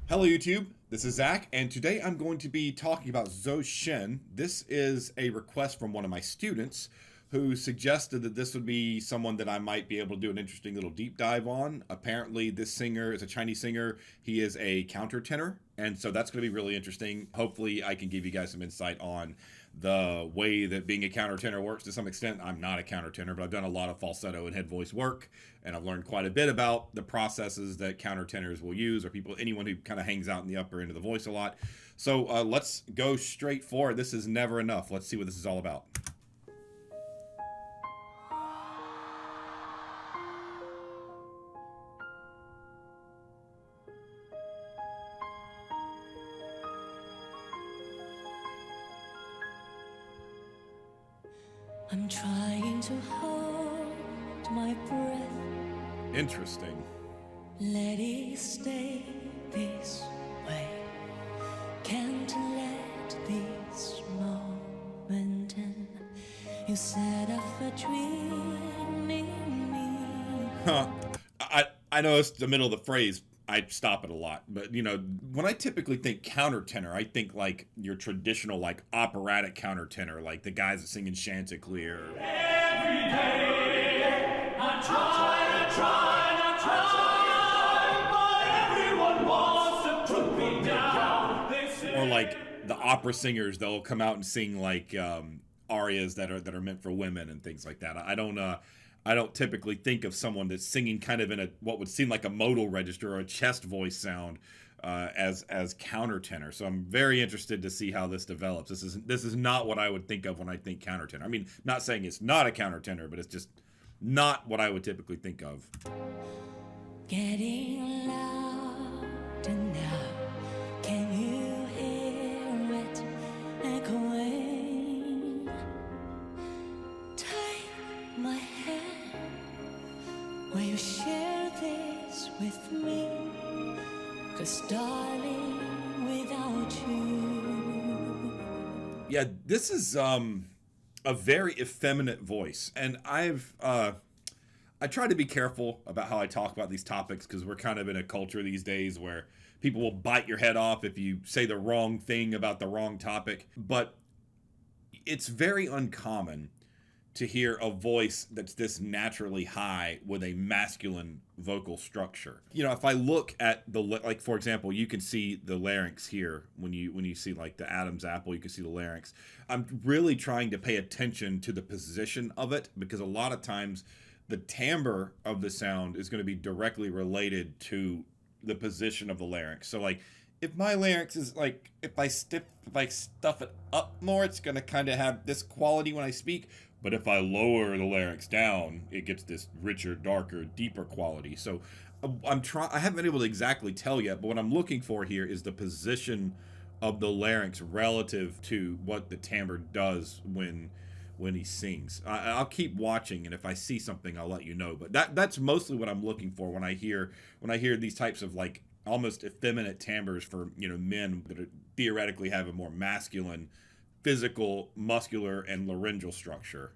Hello YouTube, this is Zach, and today I'm going to be talking about Zhou Shen. This is a request from one of my students who suggested that this would be someone that I might be able to do an interesting little deep dive on. Apparently this singer is a Chinese singer. He is a countertenor, and so that's going to be really interesting. Hopefully I can give you guys some insight on the way that being a countertenor works to some extent. I'm not a countertenor, but I've done a lot of falsetto and head voice work, and I've learned quite a bit about the processes that countertenors will use, or anyone who kind of hangs out in the upper end of the voice a lot. So let's go straight for it. This is never enough. Let's see what this is all about. I'm trying to hold my breath. Interesting. Let it stay this way. Can't let this moment end. You set off a dream in me. Huh. I know it's the middle of the phrase. I stop it a lot, but when I typically think countertenor, I think like your traditional like operatic countertenor, like the guys that sing in Chanticleer. Every day I try, but everyone wants to put me down. Or like the opera singers, they'll come out and sing like arias that are meant for women and things like that. I don't typically think of someone that's singing kind of in a what would seem like a modal register or a chest voice sound as countertenor. So I'm very interested to see how this develops. This is not what I would think of when I think countertenor. I mean, not saying it's not a countertenor, but it's just not what I would typically think of. Getting louder now. Can you hear it echoing? Take my hand. Will you share this with me? 'Cause darling, without you. Yeah, this is a very effeminate voice, and I try to be careful about how I talk about these topics because we're kind of in a culture these days where people will bite your head off if you say the wrong thing about the wrong topic. But it's very uncommon to hear a voice that's this naturally high with a masculine vocal structure. If I look at like for example, you can see the larynx here when you see like the Adam's apple, you can see the larynx. I'm really trying to pay attention to the position of it because a lot of times the timbre of the sound is going to be directly related to the position of the larynx. So like if my larynx is like if I stuff it up more, it's going to kind of have this quality when I speak. But if I lower the larynx down, it gets this richer, darker, deeper quality. So I haven't been able to exactly tell yet, but what I'm looking for here is the position of the larynx relative to what the timbre does when he sings. I'll keep watching, and if I see something, I'll let you know. But that's mostly what I'm looking for when I hear these types of like almost effeminate timbres for men that theoretically have a more masculine physical, muscular, and laryngeal structure.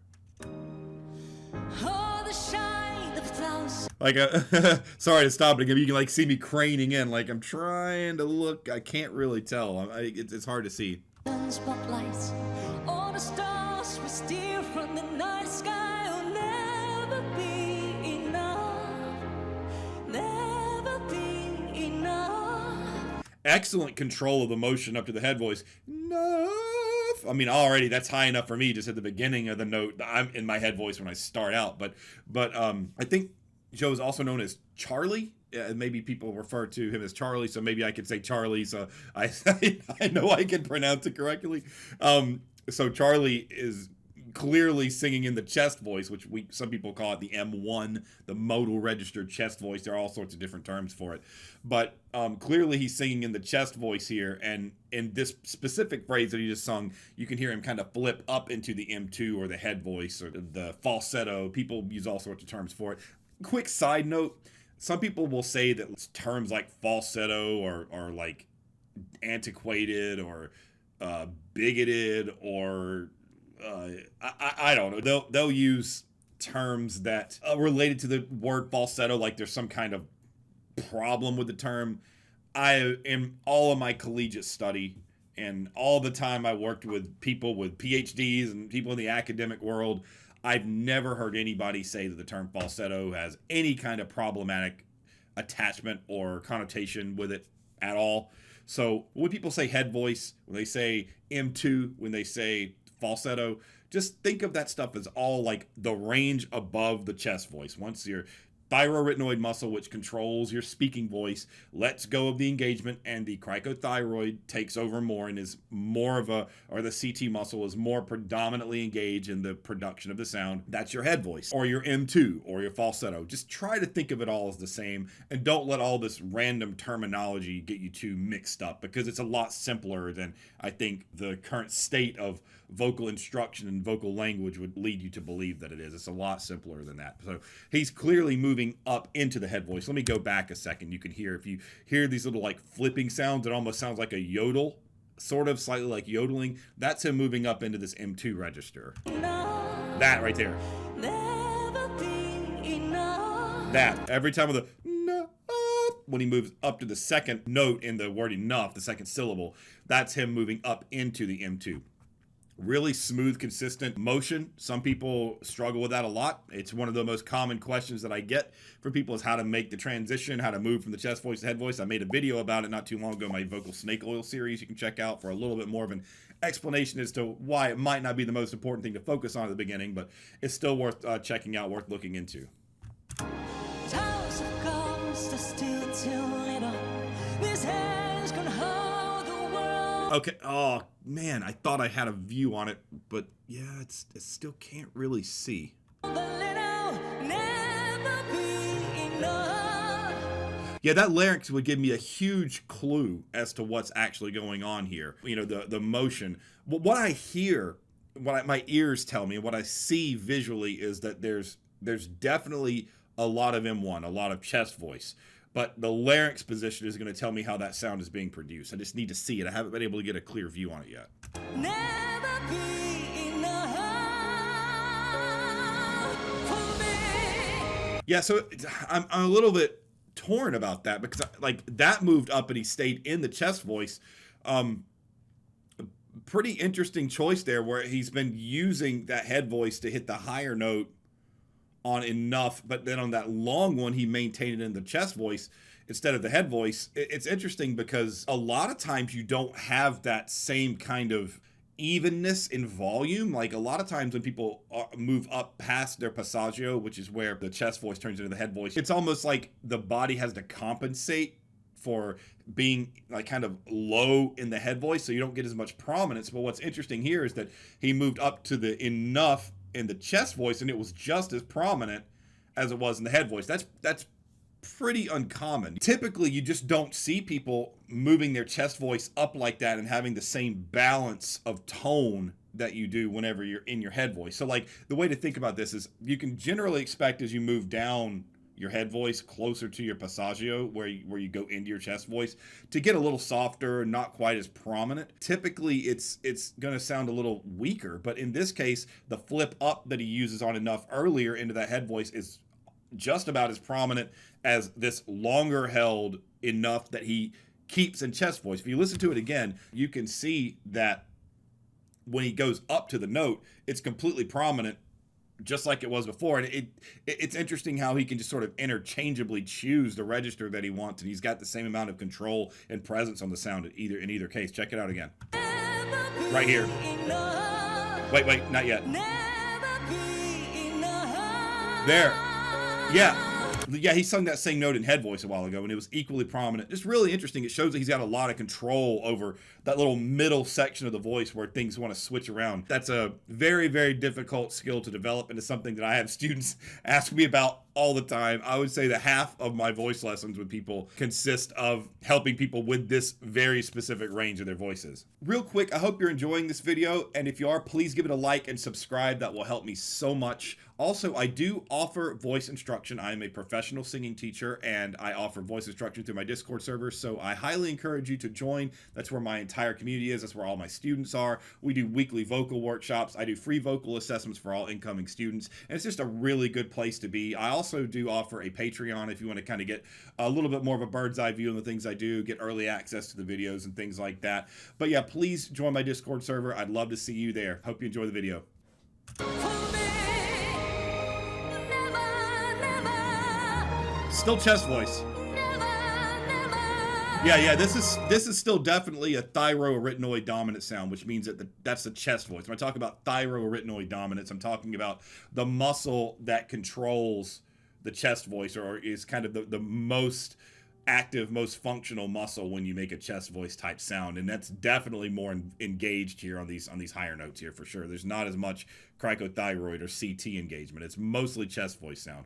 Oh, the shine of flowers. Like, sorry to stop it again. You can like see me craning in, like I'm trying to look. I can't really tell. It's hard to see. Spotlights, all the stars we steal from the night sky will never be enough. Never be enough. Excellent control of the motion up to the head voice. No. I mean, already that's high enough for me just at the beginning of the note. I'm in my head voice when I start out, but I think Joe is also known as Charlie. Maybe people refer to him as Charlie, so maybe I could say Charlie. So I know I can pronounce it correctly. So Charlie is clearly singing in the chest voice, which some people call it the M1, the modal registered chest voice. There are all sorts of different terms for it, but clearly he's singing in the chest voice here, and in this specific phrase that he just sung, you can hear him kind of flip up into the M2 or the head voice or the falsetto. People use all sorts of terms for it. Quick side note, some people will say that terms like falsetto are like antiquated or bigoted or I don't know. They'll use terms that related to the word falsetto, like there's some kind of problem with the term. I, in all of my collegiate study and all the time I worked with people with PhDs and people in the academic world, I've never heard anybody say that the term falsetto has any kind of problematic attachment or connotation with it at all. So when people say head voice, when they say M2, when they say falsetto, just think of that stuff as all like the range above the chest voice. Once your thyroarytenoid muscle, which controls your speaking voice, lets go of the engagement, and the cricothyroid takes over more and is more of a, or the CT muscle is more predominantly engaged in the production of the sound. That's your head voice, or your M2, or your falsetto. Just try to think of it all as the same, and don't let all this random terminology get you too mixed up, because it's a lot simpler than I think the current state of vocal instruction and vocal language would lead you to believe that it is. It's a lot simpler than that. So he's clearly moving up into the head voice. Let me go back a second. You can hear, if you hear these little like flipping sounds, it almost sounds like a yodel, sort of slightly like yodeling. That's him moving up into this M2 register. That right there. That. Every time with the when he moves up to the second note in the word enough, the second syllable, that's him moving up into the M2. Really smooth, consistent motion. Some people struggle with that a lot. It's one of the most common questions that I get from people is how to make the transition, how to move from the chest voice to head voice. I made a video about it not too long ago, my vocal snake oil series you can check out for a little bit more of an explanation as to why it might not be the most important thing to focus on at the beginning, but it's still worth checking out, worth looking into. Towers of cards are still too little. This hands can hold the world. Okay. Oh man, I thought I had a view on it, but yeah, it still can't really see. The little never be enough. Yeah, that larynx would give me a huge clue as to what's actually going on here. You know, the motion. What I hear, my ears tell me, what I see visually is that there's definitely a lot of M1, a lot of chest voice. But the larynx position is going to tell me how that sound is being produced. I just need to see it. I haven't been able to get a clear view on it yet. Never be enough for me. Yeah, so I'm a little bit torn about that because like that moved up and he stayed in the chest voice. Pretty interesting choice there where he's been using that head voice to hit the higher note on enough, but then on that long one he maintained it in the chest voice instead of the head voice. It's interesting because a lot of times you don't have that same kind of evenness in volume. Like a lot of times when people move up past their passaggio, which is where the chest voice turns into the head voice, it's almost like the body has to compensate for being like kind of low in the head voice so you don't get as much prominence. But what's interesting here is that he moved up to the enough in the chest voice and it was just as prominent as it was in the head voice. That's pretty uncommon. Typically you just don't see people moving their chest voice up like that and having the same balance of tone that you do whenever you're in your head voice. So like the way to think about this is you can generally expect as you move down your head voice closer to your passaggio where you go into your chest voice to get a little softer, not quite as prominent. Typically it's going to sound a little weaker, but in this case the flip up that he uses on enough earlier into that head voice is just about as prominent as this longer held enough that he keeps in chest voice. If you listen to it again, you can see that when he goes up to the note, it's completely prominent just like it was before. And it's interesting how he can just sort of interchangeably choose the register that he wants, and he's got the same amount of control and presence on the sound in either case. Check it out again. Right here. Wait, not yet. There. Yeah, he sung that same note in head voice a while ago, and it was equally prominent. Just really interesting. It shows that he's got a lot of control over that little middle section of the voice where things want to switch around. That's a very, very difficult skill to develop, and it's something that I have students ask me about all the time. I would say that half of my voice lessons with people consist of helping people with this very specific range of their voices. Real quick, I hope you're enjoying this video, and if you are, please give it a like and subscribe. That will help me so much. Also, I do offer voice instruction. I am a professional singing teacher, and I offer voice instruction through my Discord server, so I highly encourage you to join. That's where my entire community is. That's where all my students are. We do weekly vocal workshops. I do free vocal assessments for all incoming students, and it's just a really good place to be. I also do offer a Patreon if you want to kind of get a little bit more of a bird's eye view on the things I do, get early access to the videos and things like that. But yeah, please join my Discord server. I'd love to see you there. Hope you enjoy the video. Still chest voice. Yeah, this is still definitely a thyroarytenoid dominant sound, which means that that's the chest voice. When I talk about thyroarytenoid dominance, I'm talking about the muscle that controls the chest voice, or is kind of the most active, most functional muscle when you make a chest voice type sound, and that's definitely more engaged here on these higher notes here for sure. There's not as much cricothyroid or CT engagement. It's mostly chest voice sound.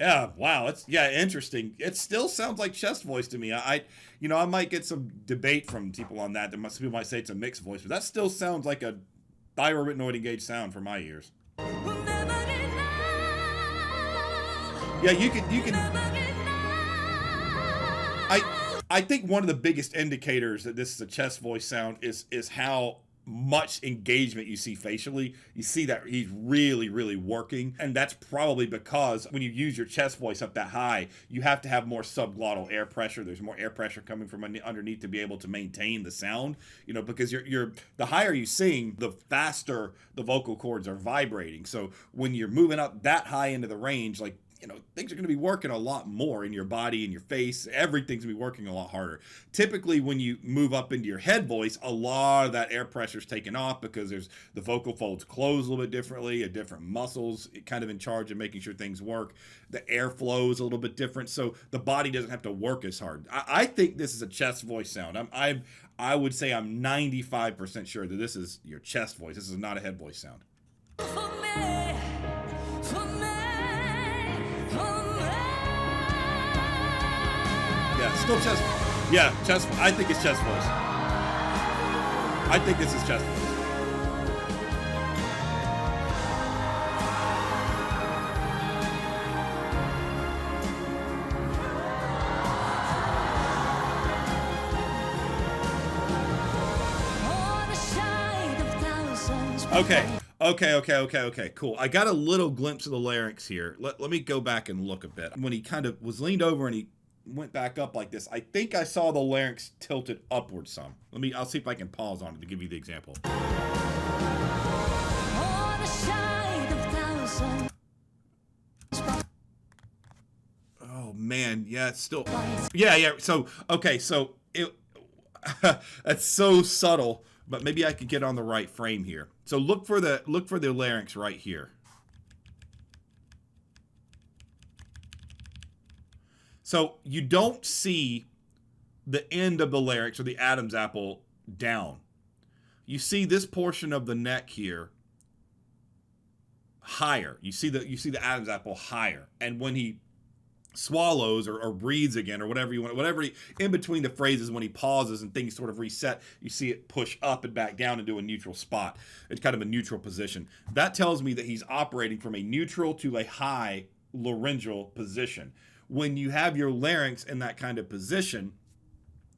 Yeah, wow, it's interesting. It still sounds like chest voice to me. I might get some debate from people on that. Some people might say it's a mixed voice, but that still sounds like a thyroarytenoid engaged sound for my ears. Yeah, you can. I think one of the biggest indicators that this is a chest voice sound is how much engagement you see facially. You see that he's really, really working, and that's probably because when you use your chest voice up that high, you have to have more subglottal air pressure. There's more air pressure coming from underneath to be able to maintain the sound, because you're the higher you sing, the faster the vocal cords are vibrating. So when you're moving up that high into the range, like, things are going to be working a lot more in your body, in your face. Everything's going to be working a lot harder. Typically, when you move up into your head voice, a lot of that air pressure is taken off because the vocal folds close a little bit differently, different muscles kind of in charge of making sure things work. The air flows a little bit different, so the body doesn't have to work as hard. I think this is a chest voice sound. I would say I'm 95% sure that this is your chest voice. This is not a head voice sound. Yeah, still chest. Yeah, chest. I think it's chest voice. I think this is chest voice. Okay, cool. I got a little glimpse of the larynx here. Let me go back and look a bit. When he kind of was leaned over and he went back up like this, I think I saw the larynx tilted upward some. I'll see if I can pause on it to give you the example. Oh man, yeah, it's still, yeah. So it, that's so subtle, but maybe I could get on the right frame here. So look for the larynx right here. So you don't see the end of the larynx or the Adam's apple down. You see this portion of the neck here higher. You see the Adam's apple higher. And when he swallows or breathes again or whatever you want, in between the phrases when he pauses and things sort of reset, you see it push up and back down into a neutral spot. It's kind of a neutral position. That tells me that he's operating from a neutral to a high laryngeal position. When you have your larynx in that kind of position,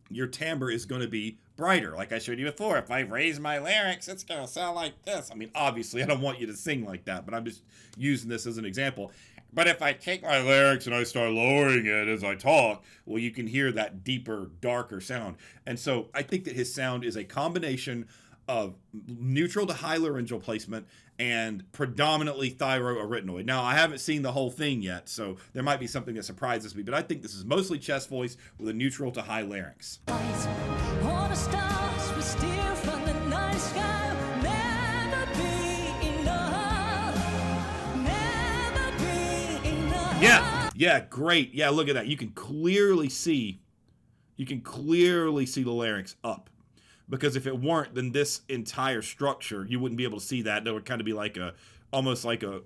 your timbre is going to be brighter. Like I showed you before, if I raise my larynx, it's going to sound like this. I mean, obviously, I don't want you to sing like that, but I'm just using this as an example. But if I take my larynx and I start lowering it as I talk, well, you can hear that deeper, darker sound. And so I think that his sound is a combination of neutral to high laryngeal placement and predominantly thyroarytenoid. Now, I haven't seen the whole thing yet, so there might be something that surprises me, but I think this is mostly chest voice with a neutral to high larynx. Yeah, great. Yeah, look at that. You can clearly see the larynx up. Because if it weren't, then this entire structure, you wouldn't be able to see that. That would kind of be like almost like a,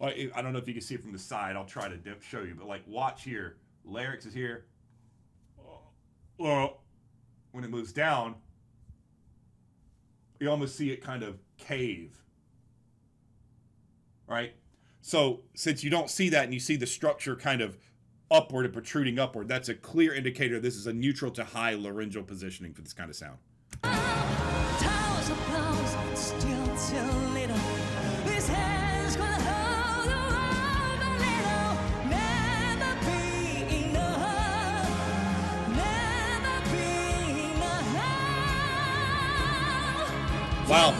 I don't know if you can see it from the side. I'll try to show you, but like watch here. Larynx is here. When it moves down, you almost see it kind of cave. Right? So since you don't see that and you see the structure kind of upward and protruding upward. That's a clear indicator this is a neutral to high laryngeal positioning for this kind of sound. Towers of clouds, still too little. This hand's gonna hold on a little. Never be enough. Never be enough. Wow.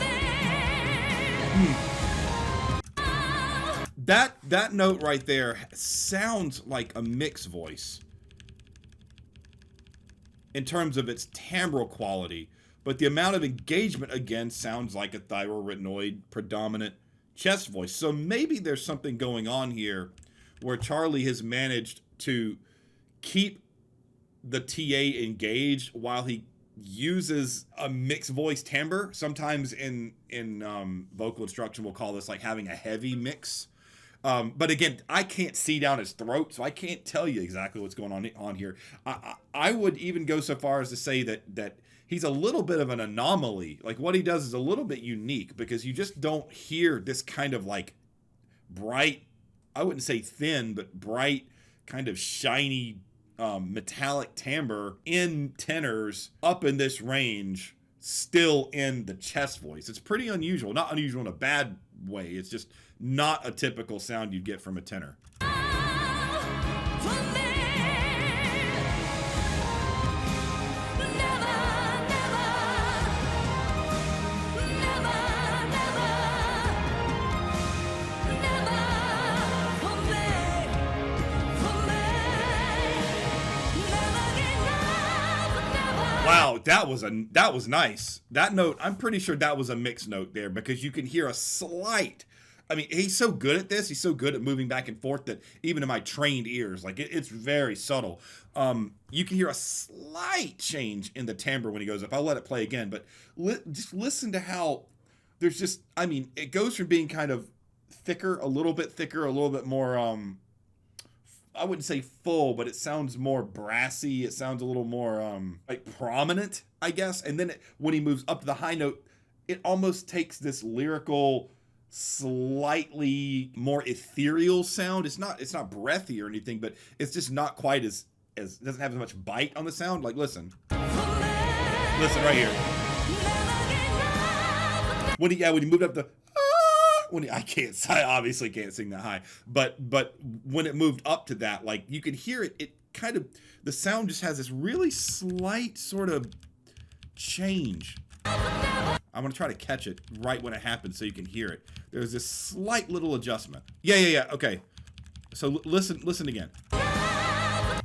That note right there sounds like a mixed voice in terms of its timbral quality, but the amount of engagement again sounds like a thyroarytenoid predominant chest voice. So maybe there's something going on here where Charlie has managed to keep the TA engaged while he uses a mixed voice timbre. Sometimes in vocal instruction we'll call this like having a heavy mix. But again, I can't see down his throat, so I can't tell you exactly what's going on here. I would even go so far as to say that he's a little bit of an anomaly. Like what he does is a little bit unique because you just don't hear this kind of like bright, I wouldn't say thin, but bright, kind of shiny, metallic timbre in tenors up in this range, still in the chest voice. It's pretty unusual. Not unusual in a bad way. It's just not a typical sound you'd get from a tenor. Wow, that was nice. That note, I'm pretty sure that was a mixed note there because you can hear a slight. I mean, he's so good at this. He's so good at moving back and forth that even in my trained ears, like it's very subtle. You can hear a slight change in the timbre when he goes up. I'll let it play again, but just listen to how there's just, I mean, it goes from being kind of thicker, a little bit more, I wouldn't say full, but it sounds more brassy. It sounds a little more like prominent, I guess. And then when he moves up to the high note, it almost takes this lyrical, slightly more ethereal sound. It's not breathy or anything, but it's just not quite as doesn't have as much bite on the sound. Like listen right here. When he moved up the I obviously can't sing that high, but when it moved up to that, like you could hear it. It kind of, the sound just has this really slight sort of change. I'm gonna try to catch it right when it happens so you can hear it. There's this slight little adjustment. Yeah. Okay. So listen again.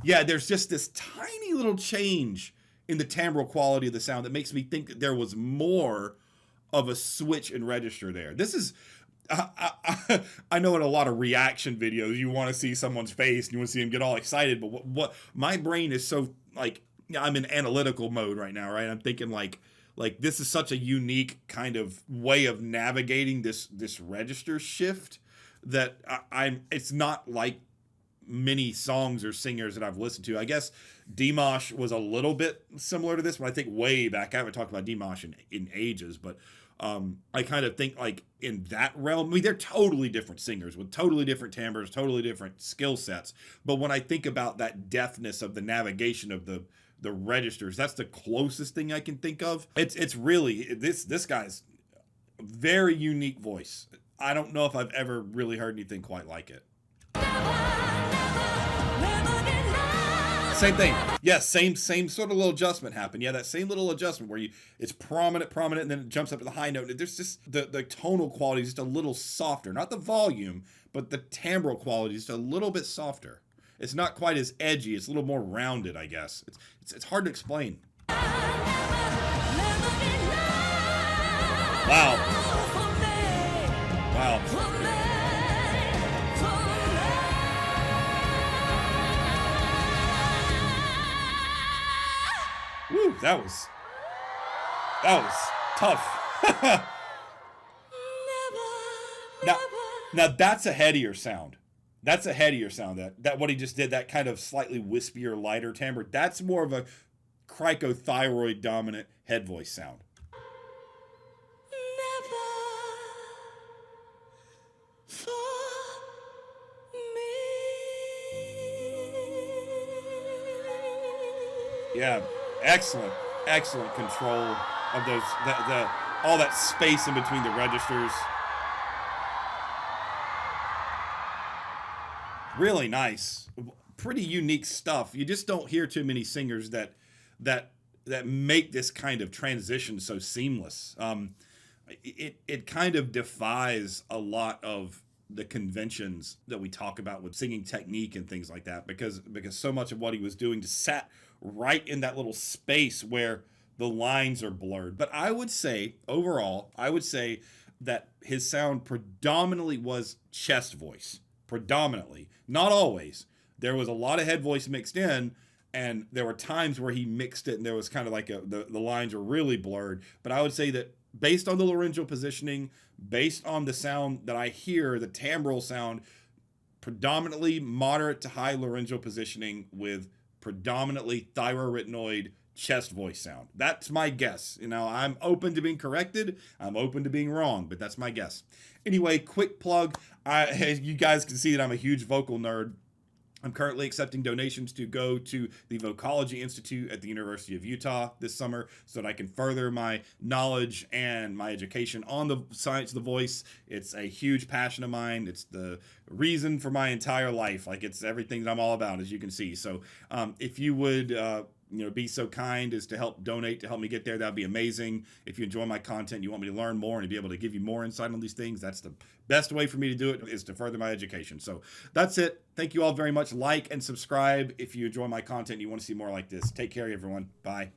Yeah, there's just this tiny little change in the timbral quality of the sound that makes me think that there was more of a switch in register there. This is, I know in a lot of reaction videos, you want to see someone's face and you want to see them get all excited, but what my brain is so like, I'm in analytical mode right now, right? I'm thinking like this is such a unique kind of way of navigating this register shift that it's not like many songs or singers that I've listened to. I guess Dimash was a little bit similar to this, but I think way back, I haven't talked about Dimash in ages, but I kind of think like in that realm, I mean, they're totally different singers with totally different timbres, totally different skill sets. But when I think about that deftness of the navigation of the registers, that's the closest thing I can think of. It's really, this guy's very unique voice. I don't know if I've ever really heard anything quite like it. Same thing. Yes, same sort of little adjustment happened. Yeah, that same little adjustment where it's prominent, and then it jumps up to the high note. There's just the tonal quality is just a little softer. Not the volume, but the timbral quality is just a little bit softer. It's not quite as edgy. It's a little more rounded, I guess. It's hard to explain. Wow. Woo, that was tough. Now that's a headier sound. That's a headier sound. That what he just did, that kind of slightly wispier, lighter timbre. That's more of a cricothyroid dominant head voice sound. Yeah, excellent, excellent control of those, the all that space in between the registers. Really nice, pretty unique stuff. You just don't hear too many singers that that make this kind of transition so seamless. It kind of defies a lot of the conventions that we talk about with singing technique and things like that, because so much of what he was doing just sat right in that little space where the lines are blurred. But I would say overall, I would say that his sound predominantly was chest voice, predominantly, not always. There was a lot of head voice mixed in, and there were times where he mixed it and there was kind of like the lines were really blurred. But I would say that based on the laryngeal positioning, based on the sound that I hear, the timbral sound, predominantly moderate to high laryngeal positioning with predominantly thyroarytenoid chest voice sound. That's my guess. You know, I'm open to being corrected. I'm open to being wrong, but that's my guess. Anyway, quick plug. You guys can see that I'm a huge vocal nerd. I'm currently accepting donations to go to the Vocology Institute at the University of Utah this summer so that I can further my knowledge and my education on the science of the voice. It's a huge passion of mine. It's the reason for my entire life. Like, it's everything that I'm all about, as you can see. So if you would be so kind as to help donate to help me get there, that'd be amazing. If you enjoy my content, you want me to learn more and to be able to give you more insight on these things, that's the best way for me to do it, is to further my education. So that's it. Thank you all very much. Like and subscribe if you enjoy my content and you want to see more like this. Take care, everyone. Bye.